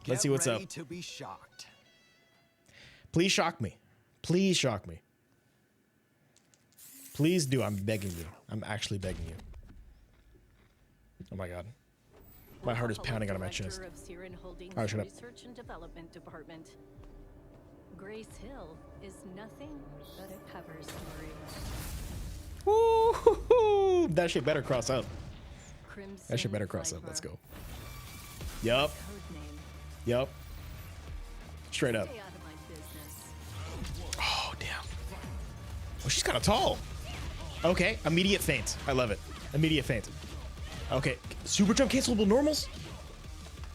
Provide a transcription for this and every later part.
Let's see what's up. To be shocked. Please shock me. Please shock me. Please do. I'm begging you. I'm actually begging you. Oh my god. My heart is pounding out of my chest. Alright, shut up. Research and Development Department. Grace Hill is nothing but a cover story. Woo! That shit better cross up. Crimson That shit better cross up. Viper. Let's go. Yup. Codename. Yup. Straight up. Stay out of my business. Oh, damn. Oh, she's kind of tall. Okay. Immediate feint. I love it. Immediate feint. Okay. Super jump cancelable normals?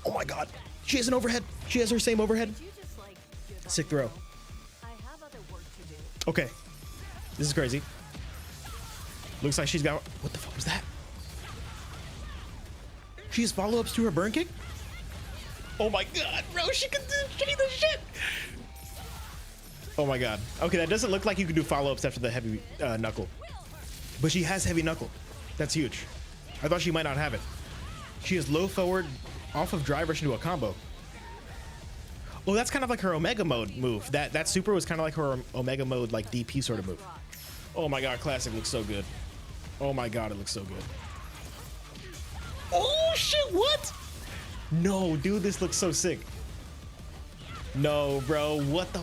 Oh my god. She has an overhead. She has her same overhead. Did you just, like, give up Sick throw. now? I have other work to do. Okay. This is crazy. Looks like she's got... What the fuck was that? She has follow-ups to her burn kick? Oh my god, bro. She can do the shit. Oh my god. Okay, that doesn't look like you can do follow-ups after the heavy knuckle. But she has heavy knuckle. That's huge. I thought she might not have it. She has low forward off of drive rush into a combo. Oh, that's kind of like her Omega mode move. That super was kind of like her Omega mode, like DP sort of move. Oh my god, classic looks so good. Oh my god, it looks so good. Oh shit, what? No, dude, this looks so sick. No, bro, what the?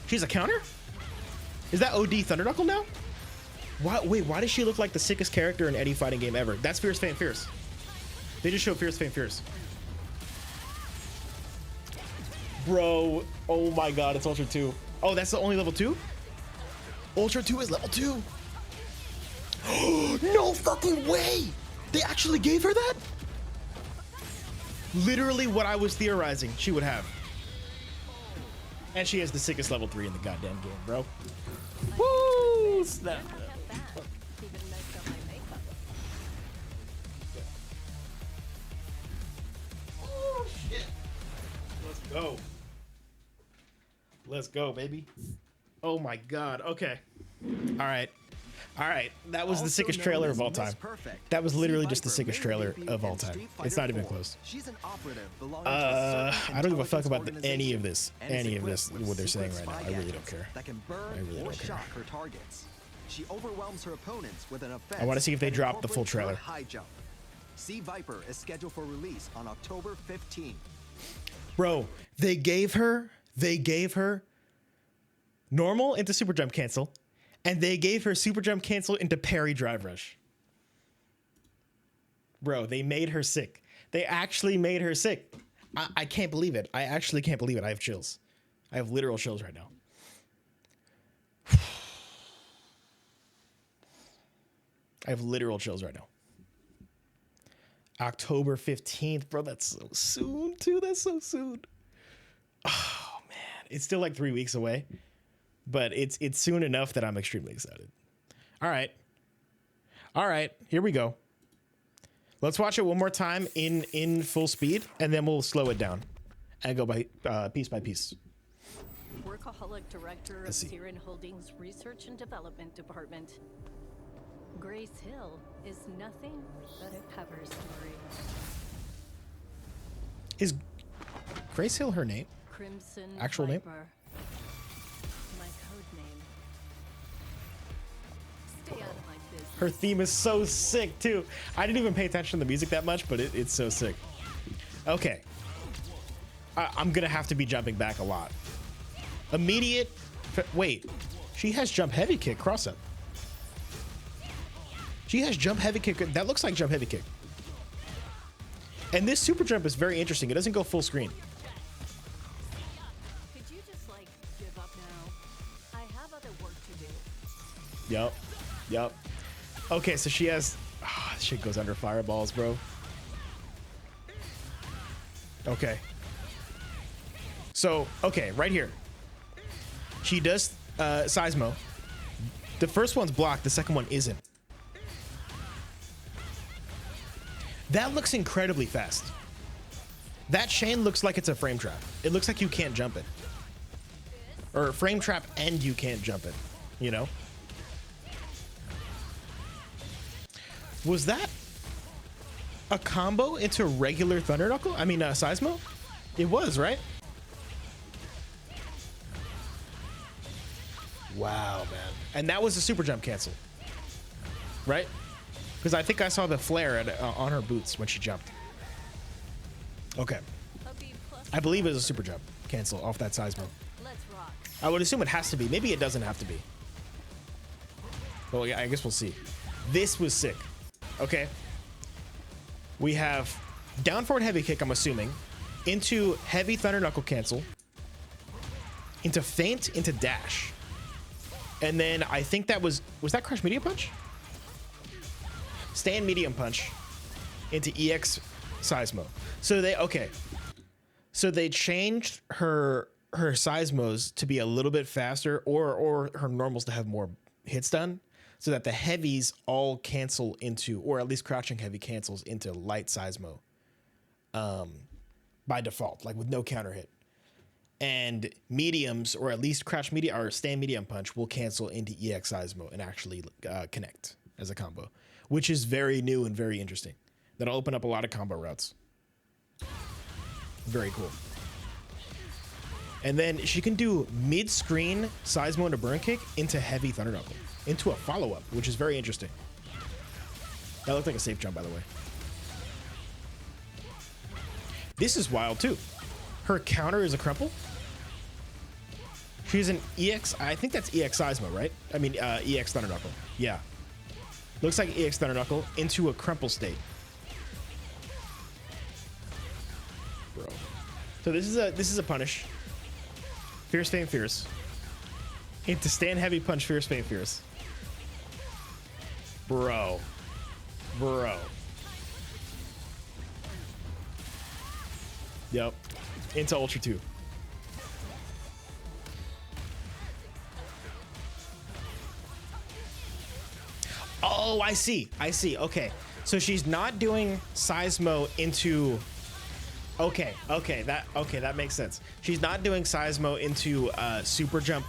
She's a counter? Is that OD Thunder Knuckle now? Why, wait, why does she look like the sickest character in any fighting game ever? That's Fierce Feint Fierce. They just showed Fierce Feint Fierce. Bro, oh my god, it's Ultra 2. Oh, that's the only level 2? Ultra 2 is level 2. No fucking way! They actually gave her that? Literally what I was theorizing she would have. And she has the sickest level 3 in the goddamn game, bro. Woo! Snap. Even messed up my makeup. Oh shit. Let's go. Let's go, baby. Oh my god. Okay. All right. All right. That was the sickest trailer of all time. That was literally just the sickest trailer of all time. It's not even close. She's an operative belonging to a certain I don't give a fuck about intelligence any of this. organization and is Any of this, equipped with what they're saying secret right now. spy I really don't gadgets care. that can I burn really or don't care. shock her targets. She overwhelms her opponents with an offense. I wanna see if they that drop the full incorporates her trailer. high jump. Sea Viper is scheduled for release on October 15th. Bro, they gave her normal into super jump cancel, and they gave her super jump cancel into parry drive rush. Bro, they made her sick. They actually made her sick. I can't believe it. I actually can't believe it. I have chills. I have literal chills right now. I have literal chills right now. October 15th, bro. That's so soon, too. That's so soon. Oh, man. It's still like 3 weeks away, but it's soon enough that I'm extremely excited. All right. All right. Here we go. Let's watch it one more time in full speed, and then we'll slow it down and go by piece by piece. Workaholic Director of Let's see. Siren Holdings Research and Development Department. Grace Hill is nothing but a cover story. Is Grace Hill her name? Crimson Actual name? Viper. My code name. Stay out of my business. Her theme is so sick, too. I didn't even pay attention to the music that much, but it's so sick. Okay. I'm going to have to be jumping back a lot. Immediate... Wait. She has jump heavy kick cross up. She has jump heavy kick. That looks like jump heavy kick. And this super jump is very interesting. It doesn't go full screen. Could you just, like, give up now? I have other work to do. Yup. Yup. Okay, so she has... Oh, this shit goes under fireballs, bro. Okay. So, okay, right here. She does Seismo. The first one's blocked, the second one isn't. That looks incredibly fast. That chain looks like it's a frame trap. It looks like you can't jump it. Or frame trap and you can't jump it, you know? Was that... a combo into regular Thunder Knuckle? I mean, Seismo? It was, right? Wow, man. And that was a super jump cancel, right? Because I think I saw the flare on her boots when she jumped. Okay. I believe it was a super jump cancel off that Seismo. Let's rock. I would assume it has to be. Maybe it doesn't have to be. Well, yeah, I guess we'll see. This was sick. Okay. We have down forward heavy kick, I'm assuming, into heavy Thunder Knuckle cancel, into feint, into dash. And then I think that was that Crush Medium Punch? Stand Medium Punch into EX Seismo. So they changed her Seismos to be a little bit faster, or her normals to have more hits done, so that the heavies all cancel into, or at least crouching heavy cancels into light Seismo by default, like with no counter hit. And mediums, or at least crouch medium or stand medium punch, will cancel into EX Seismo and actually connect as a combo, which is very new and very interesting. That'll open up a lot of combo routes. Very cool. And then she can do mid-screen Seismo into burn kick into heavy Thunder Knuckle, into a follow-up, which is very interesting. That looked like a safe jump, by the way. This is wild, too. Her counter is a crumple. She's an EX, I think that's EX Seismo, right? I mean, EX Thunder Knuckle. Yeah. Looks like EX Thunder Knuckle into a crumple state. Bro. So this is a punish. Fierce Feint Fierce. Into stand heavy punch Fierce Feint Fierce. Bro. Yep. Into Ultra 2. Oh, I see. Okay. So she's not doing Seismo into... Okay, that makes sense. She's not doing Seismo into super jump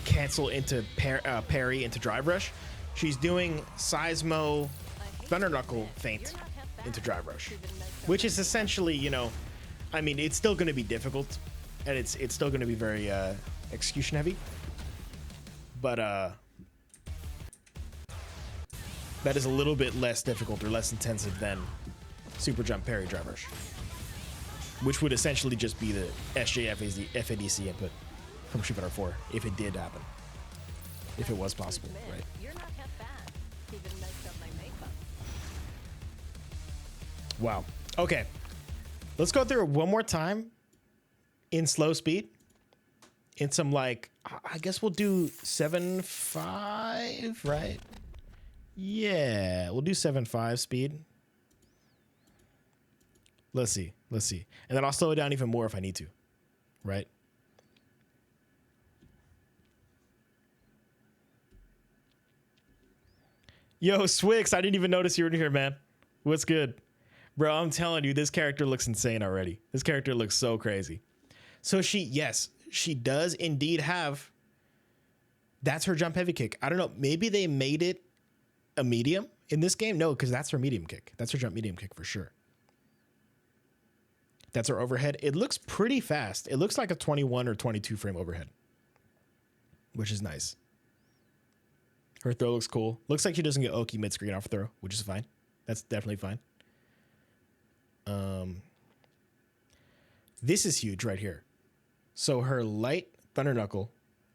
cancel into parry into drive rush. She's doing Seismo Thunder Knuckle feint into drive rush, which is essentially, you know, I mean, it's still going to be difficult, and it's still going to be very execution heavy, but that is a little bit less difficult or less intensive than super jump parry drive rush, which would essentially just be the SJF FADC input from Street Fighter 4 if it did happen, if it was possible, right? You're not half bad. Even messed up my makeup. Wow. Okay. Let's go through it one more time in slow speed. In some, like, I guess we'll do 7.5, right? Yeah, we'll do 7.5 speed. Let's see. And then I'll slow it down even more if I need to, right? Yo, Swix, I didn't even notice you were in here, man. What's good? Bro, I'm telling you, this character looks insane already. This character looks so crazy. So yes, she does indeed have... That's her jump heavy kick. I don't know. Maybe they made it a medium in this game. No, because that's her medium kick. That's her jump medium kick for sure. That's her overhead. It looks pretty fast. It looks like a 21 or 22 frame overhead, which is nice. Her throw looks cool. Looks like she doesn't get Oki mid-screen off throw, which is fine. That's definitely fine. This is huge right here. So her light Thunder Knuckle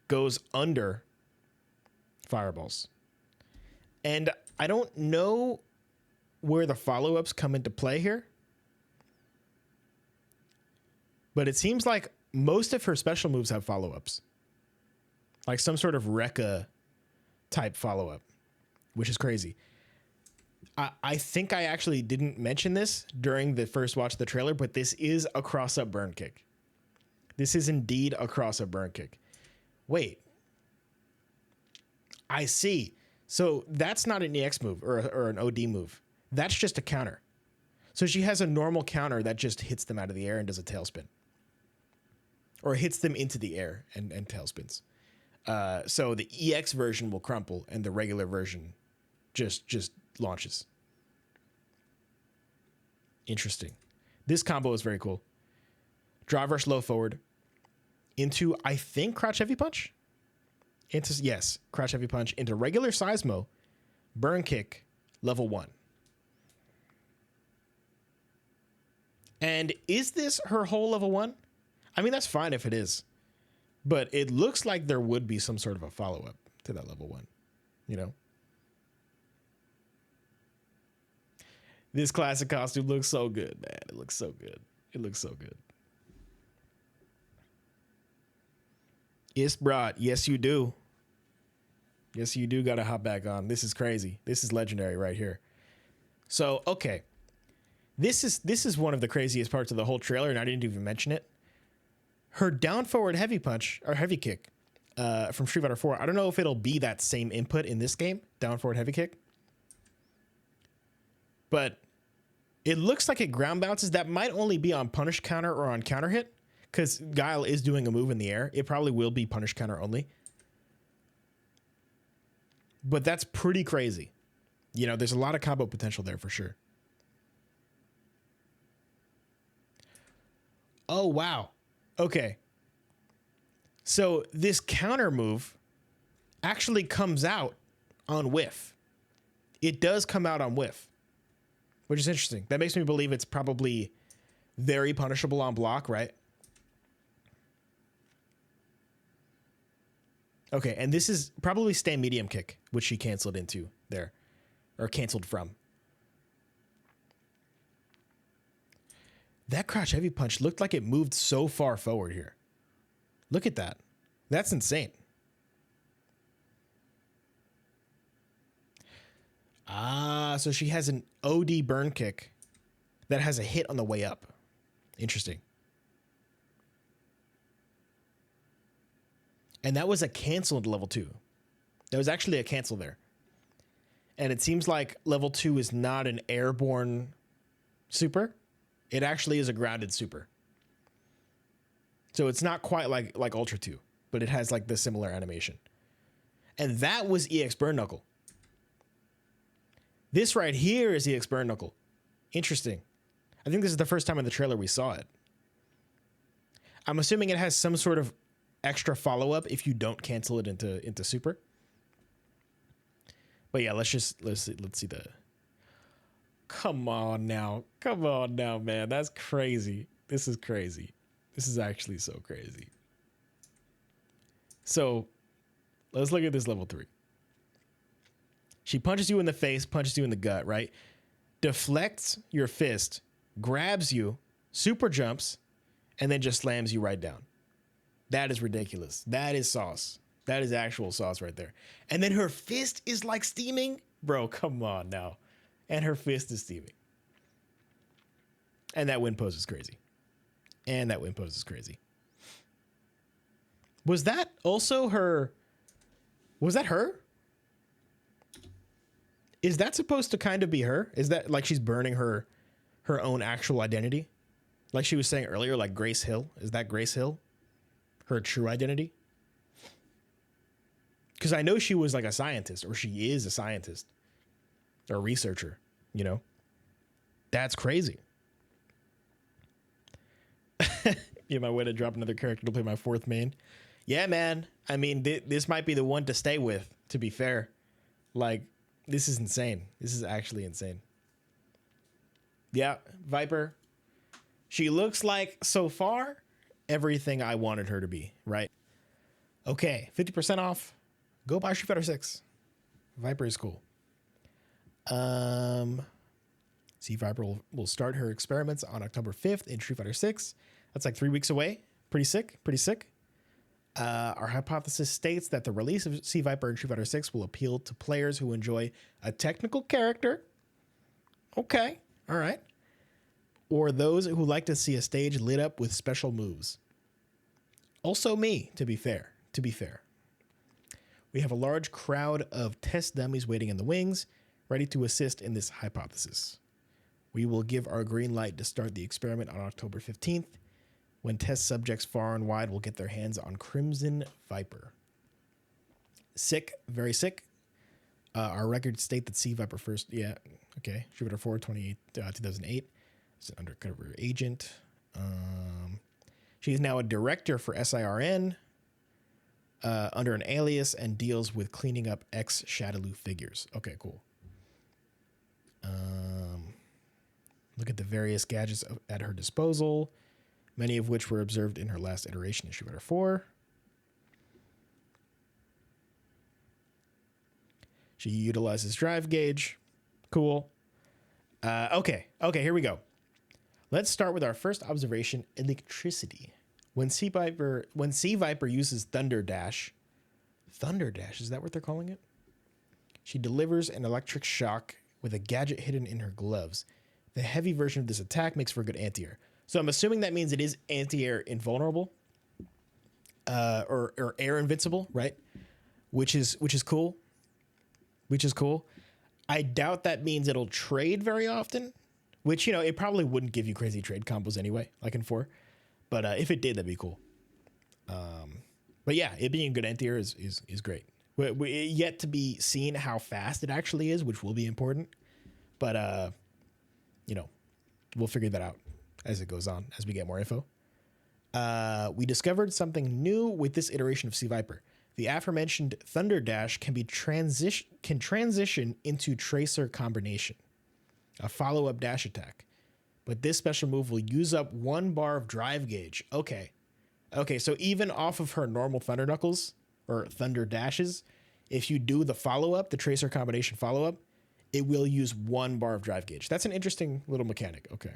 goes under fireballs. And I don't know where the follow-ups come into play here, but it seems like most of her special moves have follow-ups. Like some sort of Rekka type follow-up, which is crazy. I think I actually didn't mention this during the first watch of the trailer, but this is a cross-up burn kick. This is indeed a cross-up burn kick. Wait. I see. So that's not an EX move or an OD move. That's just a counter. So she has a normal counter that just hits them out of the air and does a tailspin. Or hits them into the air and tailspins. So the EX version will crumple and the regular version just launches. Interesting. This combo is very cool. Drive rush low forward into, I think, crouch heavy punch. Into, yes, crouch heavy punch into regular Seismo, burn kick, level 1. And is this her whole level 1? I mean, that's fine if it is. But it looks like there would be some sort of a follow-up to that level 1, you know? This classic costume looks so good, man. It looks so good. It looks so good. Yes, Brot. Yes, you do. Yes, you do got to hop back on. This is crazy. This is legendary right here. So, okay. This is one of the craziest parts of the whole trailer, and I didn't even mention it. Her down forward heavy punch, or heavy kick, from Street Fighter 4. I don't know if it'll be that same input in this game, down forward heavy kick. But it looks like it ground bounces. That might only be on punish counter or on counter hit, because Guile is doing a move in the air. It probably will be punish counter only. But that's pretty crazy. You know, there's a lot of combo potential there for sure. Oh, wow. Okay. So this counter move actually comes out on whiff. It does come out on whiff, which is interesting. That makes me believe it's probably very punishable on block, right? Okay, and this is probably stand medium kick, which she canceled into there, or canceled from. That crouch heavy punch looked like it moved so far forward here. Look at that. That's insane. Ah, so she has an OD burn kick that has a hit on the way up. Interesting. And that was a canceled level 2. There was actually a cancel there. And it seems like level 2 is not an airborne super. It actually is a grounded super. So it's not quite like Ultra 2, but it has like the similar animation. And that was EX Burn Knuckle. This right here is EX Burn Knuckle. Interesting. I think this is the first time in the trailer we saw it. I'm assuming it has some sort of extra follow-up if you don't cancel it into super. But yeah, let's see the... Come on now, man. That's crazy. This is crazy. This is actually so crazy. So let's look at this level 3. She punches you in the face, punches you in the gut, right? Deflects your fist, grabs you, super jumps, and then just slams you right down. That is ridiculous. That is sauce. That is actual sauce right there. And then her fist is like steaming. Bro, come on now. And her fist is steaming. And that wind pose is crazy. Was that also her? Was that her? Is that supposed to kind of be her? Is that like she's burning her own actual identity? Like she was saying earlier, like Grace Hill. Is that Grace Hill? Her true identity? Because I know she was like a scientist, or she is a scientist. Or a researcher, you know? That's crazy. You might want to drop another character to play my 4th main. Yeah, man. I mean, this might be the one to stay with, to be fair. Like, this is insane. This is actually insane. Yeah, Viper. She looks like, so far, everything I wanted her to be, right? Okay, 50% off. Go buy Street Fighter 6. Viper is cool. See, Viper will start her experiments on October 5th in Street Fighter 6. That's like 3 weeks away. Pretty sick. Our hypothesis states that the release of Sea Viper in Street Fighter 6 will appeal to players who enjoy a technical character. Okay. All right. Or those who like to see a stage lit up with special moves. Also me, to be fair. We have a large crowd of test dummies waiting in the wings, ready to assist in this hypothesis. We will give our green light to start the experiment on October 15th, when test subjects far and wide will get their hands on Crimson Viper. Sick, very sick. Our records state that Sea Viper first, Street Fighter 4, 2008, She's an undercover agent. She's now a director for SIRN under an alias and deals with cleaning up ex-Shadaloo figures. Okay, cool. Look at the various gadgets at her disposal, many of which were observed in her last iteration in Street Fighter 4. She utilizes drive gauge. Cool. Okay, here we go. Let's start with our first observation, electricity. When Sea Viper uses Thunder Dash, is that what they're calling it? She delivers an electric shock with a gadget hidden in her gloves. The heavy version of this attack makes for a good anti-air. So I'm assuming that means it is anti-air invulnerable, or air invincible, right? Which is cool. I doubt that means it'll trade very often, which, you know, it probably wouldn't give you crazy trade combos anyway, like in 4. But if it did, that'd be cool. But yeah, it being a good anti-air is great. We yet to be seen how fast it actually is, which will be important. But, you know, we'll figure that out as it goes on, as we get more info. We discovered something new with this iteration of Sea Viper. The aforementioned Thunder Dash can transition into Tracer Combination, a follow-up dash attack. But this special move will use up 1 bar of drive gauge. Okay, so even off of her normal Thunder Knuckles or Thunder Dashes, if you do the follow-up, the Tracer Combination follow-up, it will use 1 bar of drive gauge. That's an interesting little mechanic. Okay.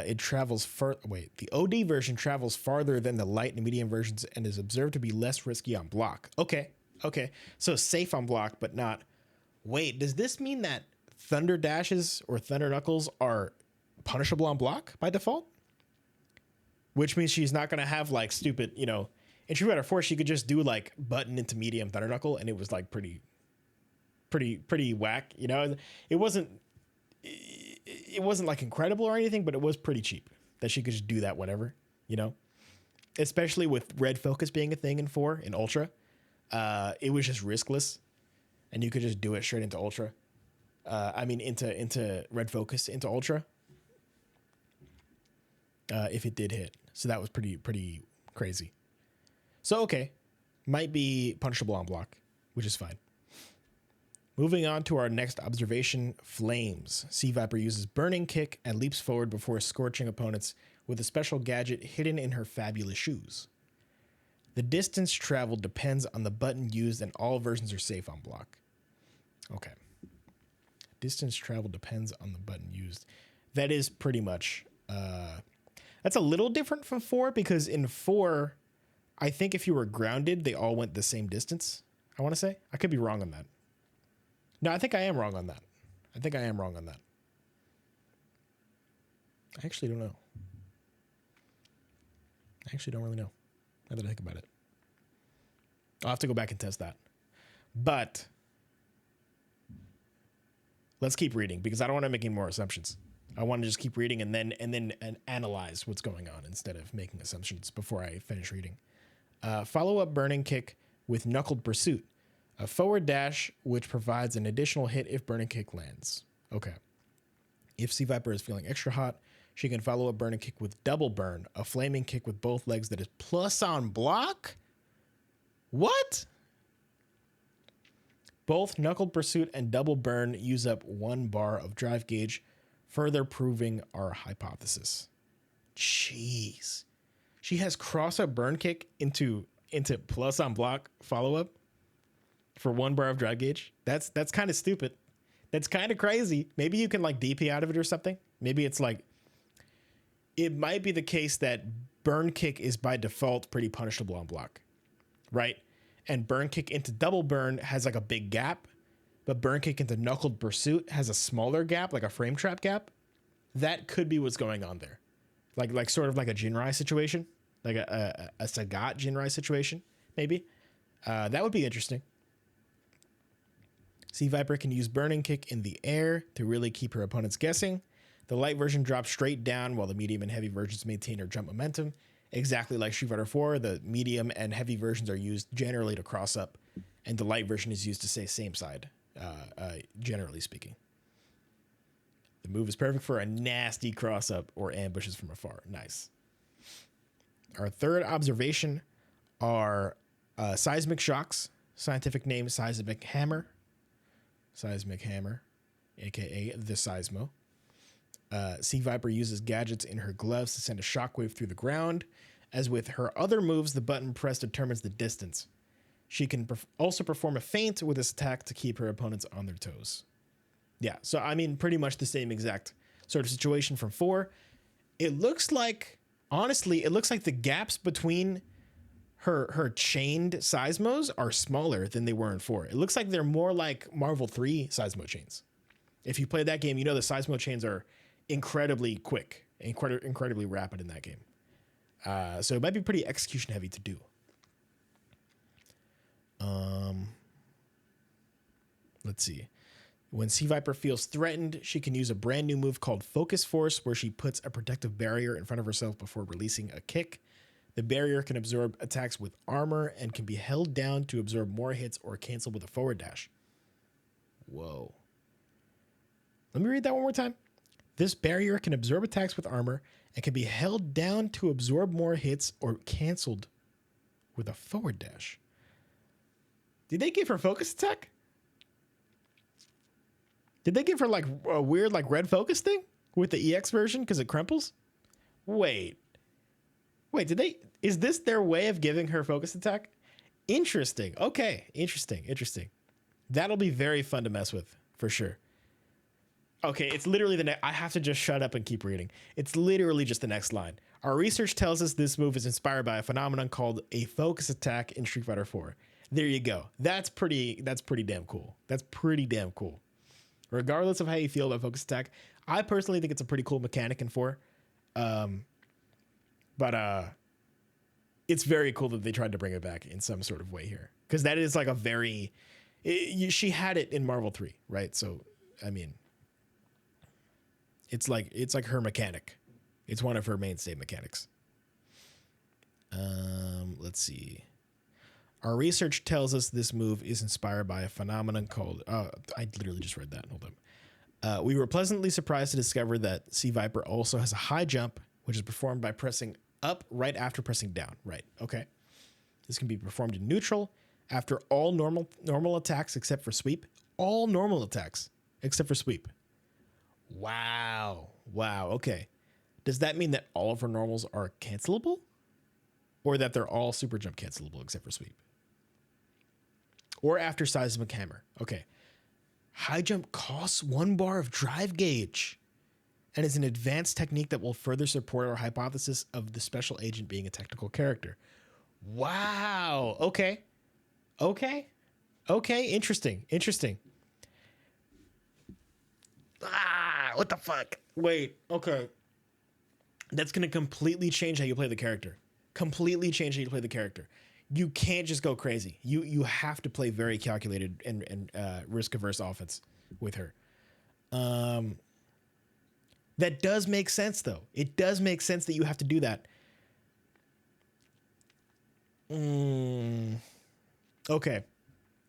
It travels the OD version travels farther than the light and medium versions and is observed to be less risky on block. Okay. So safe on block, but not. Wait, does this mean that Thunder Dashes or Thunder Knuckles are punishable on block by default? Which means she's not going to have like stupid, you know, in Street Fighter 4, she could just do like button into medium Thunder Knuckle and it was like pretty whack, you know? It wasn't like incredible or anything, but it was pretty cheap that she could just do that whenever, you know, especially with red focus being a thing in 4 in Ultra. It was just riskless and you could just do it straight into Ultra. Into red focus into Ultra. If it did hit. So that was pretty crazy. So, okay. Might be punishable on block, which is fine. Moving on to our next observation, flames. Sea Viper uses Burning Kick and leaps forward before scorching opponents with a special gadget hidden in her fabulous shoes. The distance traveled depends on the button used and all versions are safe on block. Okay. Distance traveled depends on the button used. That is pretty much... that's a little different from 4 because in 4, I think if you were grounded, they all went the same distance, I want to say. I could be wrong on that. No, I think I am wrong on that. I actually don't know. I actually don't really know, now that I think about it. I'll have to go back and test that. But let's keep reading because I don't want to make any more assumptions. I want to just keep reading and then analyze what's going on instead of making assumptions before I finish reading. Follow-up Burning Kick with Knuckled Pursuit. A forward dash which provides an additional hit if Burning Kick lands. Okay. If Sea Viper is feeling extra hot, she can follow up Burning Kick with Double Burn, a flaming kick with both legs that is plus on block? What? Both Knuckled Pursuit and Double Burn use up 1 bar of drive gauge, further proving our hypothesis. Jeez. She has cross-up Burn Kick into plus on block follow-up for 1 bar of drive gauge. That's kind of stupid. That's kind of crazy. Maybe you can like DP out of it or something. Maybe it's like, it might be the case that Burn Kick is by default pretty punishable on block, right? And Burn Kick into Double Burn has like a big gap, but Burn Kick into Knuckled Pursuit has a smaller gap, like a frame trap gap. That could be what's going on there. Like sort of like a Jinrai situation, like a Sagat Jinrai situation, maybe. That would be interesting. Sea Viper can use Burning Kick in the air to really keep her opponents guessing. The light version drops straight down while the medium and heavy versions maintain their jump momentum. Exactly like Street Fighter 4, the medium and heavy versions are used generally to cross up, and the light version is used to stay same side. generally speaking. The move is perfect for a nasty cross-up or ambushes from afar. Nice. Our third observation are seismic shocks. Scientific name, seismic hammer. Seismic hammer, a.k.a. the Seismo. Sea Viper uses gadgets in her gloves to send a shockwave through the ground. As with her other moves, the button press determines the distance. She can also perform a feint with this attack to keep her opponents on their toes. Yeah, so I mean, pretty much the same exact sort of situation from 4. It looks like, honestly, it looks like the gaps between her chained Seismos are smaller than they were in 4. It looks like they're more like Marvel 3 Seismo chains. If you play that game, you know the Seismo chains are incredibly quick, incredibly rapid in that game. So it might be pretty execution heavy to do. Let's see. When Sea Viper feels threatened, she can use a brand new move called Focus Force, where she puts a protective barrier in front of herself before releasing a kick. The barrier can absorb attacks with armor and can be held down to absorb more hits or cancel with a forward dash. Whoa. Let me read that one more time. This barrier can absorb attacks with armor and can be held down to absorb more hits or canceled with a forward dash. Did they give her focus attack? Did they give her like a weird like red focus thing with the EX version because it crumples? Wait, did they, is this their way of giving her focus attack? Interesting. Okay. Interesting. That'll be very fun to mess with for sure. Okay. It's literally the next, I have to just shut up and keep reading. It's literally just the next line. Our research tells us this move is inspired by a phenomenon called a focus attack in Street Fighter 4. There you go. That's pretty damn cool. Regardless of how you feel about focus attack, I personally think it's a pretty cool mechanic in 4. But it's very cool that they tried to bring it back in some sort of way here. Because that is like a very... she had it in Marvel 3, right? So, I mean... It's like her mechanic. It's one of her mainstay mechanics. Let's see. Our research tells us this move is inspired by a phenomenon called... I literally just read that. Hold on. We were pleasantly surprised to discover that Sea Viper also has a high jump, which is performed by pressing up right after pressing down. Right. Okay. This can be performed in neutral after all normal attacks except for sweep. All normal attacks except for sweep. Wow. Okay. Does that mean that all of her normals are cancelable? Or that they're all super jump cancelable except for sweep? Or after seismic hammer. Okay. High jump costs 1 bar of drive gauge and is an advanced technique that will further support our hypothesis of the special agent being a technical character. Wow. Okay. Interesting. What the fuck? Wait. Okay. That's going to completely change how you play the character. You can't just go crazy. You have to play very calculated and risk-averse offense with her. That does make sense, though. It does make sense that you have to do that. Okay.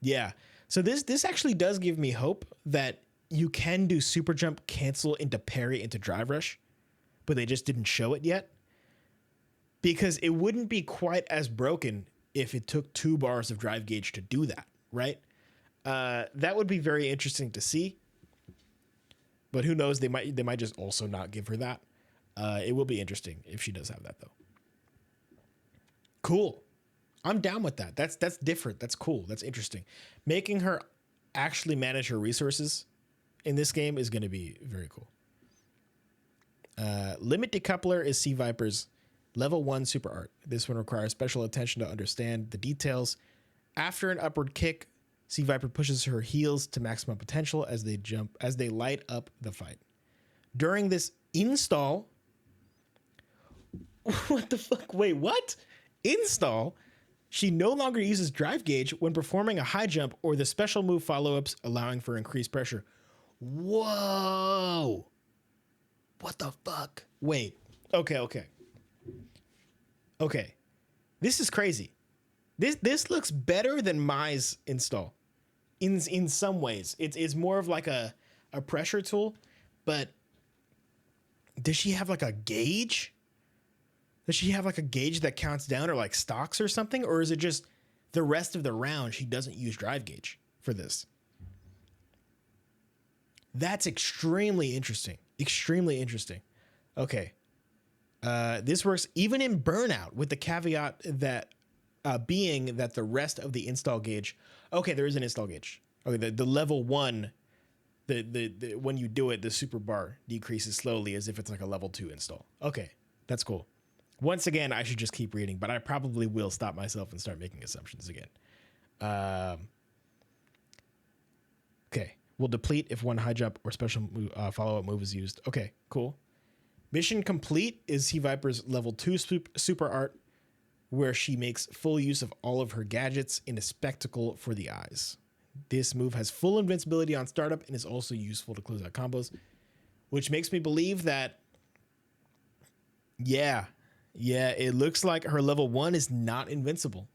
Yeah. So this actually does give me hope that you can do super jump, cancel into parry, into drive rush, but they just didn't show it yet. Because it wouldn't be quite as broken if it took 2 bars of drive gauge to do that, right? That would be very interesting to see. But who knows? They might just also not give her that. It will be interesting if she does have that, though. Cool. I'm down with that. That's different. That's cool. That's interesting. Making her actually manage her resources in this game is going to be very cool. Limit Decoupler is Sea Viper's level 1 super art. This one requires special attention to understand the details. After an upward kick, Sea Viper pushes her heels to maximum potential as they light up the fight. During this install, what the fuck? Wait, what? Install? She no longer uses drive gauge when performing a high jump or the special move follow-ups, allowing for increased pressure. Whoa! What the fuck? Wait. Okay. This is crazy. This looks better than Mai's install. in some ways. It's more of like a pressure tool, but does she have like a gauge? Does she have like a gauge that counts down or like stocks or something? Or is it just the rest of the round she doesn't use drive gauge for this? That's extremely interesting. Extremely interesting. Okay. This works even in burnout with the caveat that being that the rest of the install gauge. Okay, there is an install gauge. Okay, the level 1, the when you do it, the super bar decreases slowly as if it's like a level 2 install. Okay, that's cool. Once again, I should just keep reading, but I probably will stop myself and start making assumptions again. Okay, will deplete if one high jump or special follow-up move is used. Okay, cool. Mission complete is Sea Viper's level 2 super art, where she makes full use of all of her gadgets in a spectacle for the eyes. This move has full invincibility on startup and is also useful to close out combos, which makes me believe that, yeah, it looks like her level 1 is not invincible.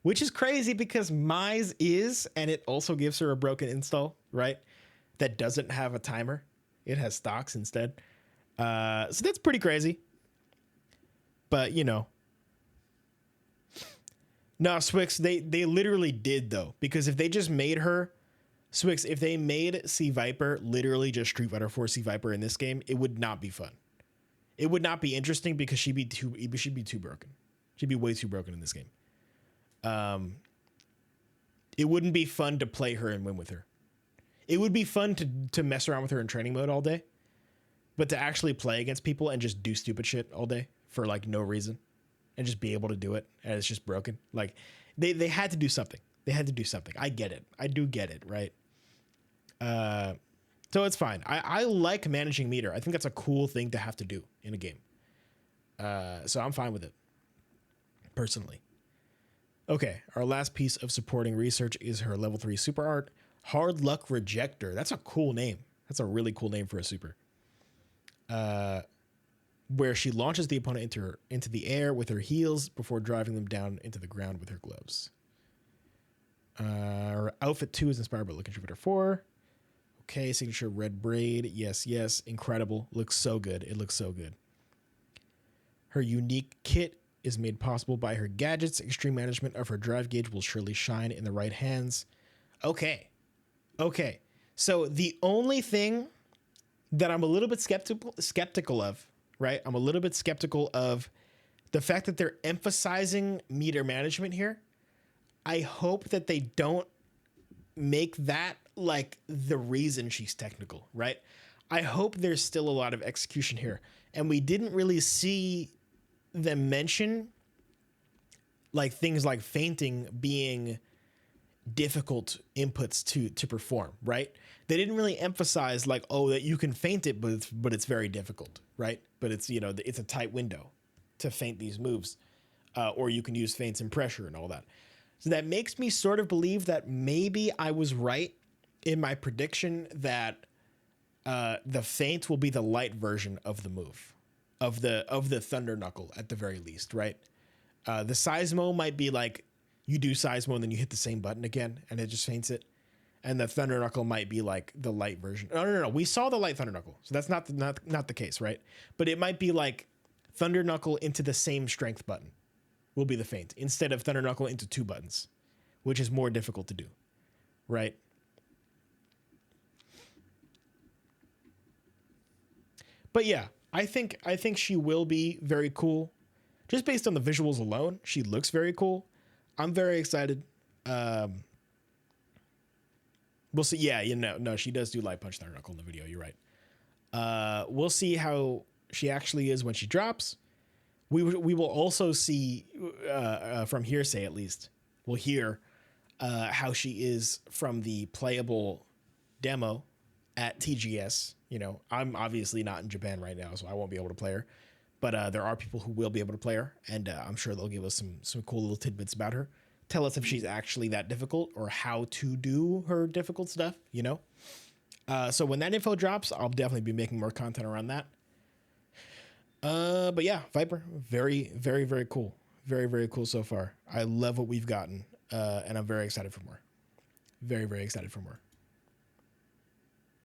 Which is crazy because Mai's is, and it also gives her a broken install, right? That doesn't have a timer. It has stocks instead. So that's pretty crazy. But, you know. No, Swix, they literally did, though. Because if they just made her... Swix, if they made Sea Viper literally just Street Fighter 4 Sea Viper in this game, it would not be fun. It would not be interesting because she'd be too broken. She'd be way too broken in this game. It wouldn't be fun to play her and win with her. It would be fun to mess around with her in training mode all day, but to actually play against people and just do stupid shit all day for like no reason and just be able to do it and it's just broken. Like they had to do something. They had to do something. I get it. I do get it. Right. So it's fine. I like managing meter. I think that's a cool thing to have to do in a game. So I'm fine with it personally. Okay, our last piece of supporting research is her level 3 super art, Hard Luck Rejector. That's a cool name. That's a really cool name for a super. Where she launches the opponent into the air with her heels before driving them down into the ground with her gloves. Her outfit 2 is inspired by Look and Jupiter 4. Okay, signature red braid. Yes, incredible. Looks so good. It looks so good. Her unique kit is made possible by her gadgets. Extreme management of her drive gauge will surely shine in the right hands. Okay. So the only thing that I'm a little bit skeptical of, right? I'm a little bit skeptical of the fact that they're emphasizing meter management here. I hope that they don't make that like the reason she's technical, right? I hope there's still a lot of execution here. And we didn't really see them mention like things like fainting being difficult inputs to perform, right? They didn't really emphasize like, oh, that you can feint it, but it's very difficult, right? But it's, you know, it's a tight window to feint these moves, or you can use feints and pressure and all that. So that makes me sort of believe that maybe I was right in my prediction that the feint will be the light version of the move, of the Thunder Knuckle at the very least, right? The Seismo might be like you do Seismo and then you hit the same button again and it just feints it. And the Thunder Knuckle might be like the light version. No. We saw the light Thunder Knuckle, so that's not the case, right? But it might be like Thunder Knuckle into the same strength button will be the feint instead of Thunder Knuckle into 2 buttons, which is more difficult to do, right? But yeah, I think she will be very cool. Just based on the visuals alone, she looks very cool. I'm very excited. We'll see. Yeah, no, she does do Light Punch Thunder Knuckle in the video. You're right. We'll see how she actually is when she drops. We will also see, from hearsay at least, we'll hear how she is from the playable demo at TGS. You know, I'm obviously not in Japan right now, so I won't be able to play her. But there are people who will be able to play her, and I'm sure they'll give us some cool little tidbits about her. Tell us if she's actually that difficult or how to do her difficult stuff, you know? So when that info drops, I'll definitely be making more content around that. But yeah, Viper, very, very, very cool. Very, very cool so far. I love what we've gotten, and I'm very excited for more. Very, very excited for more.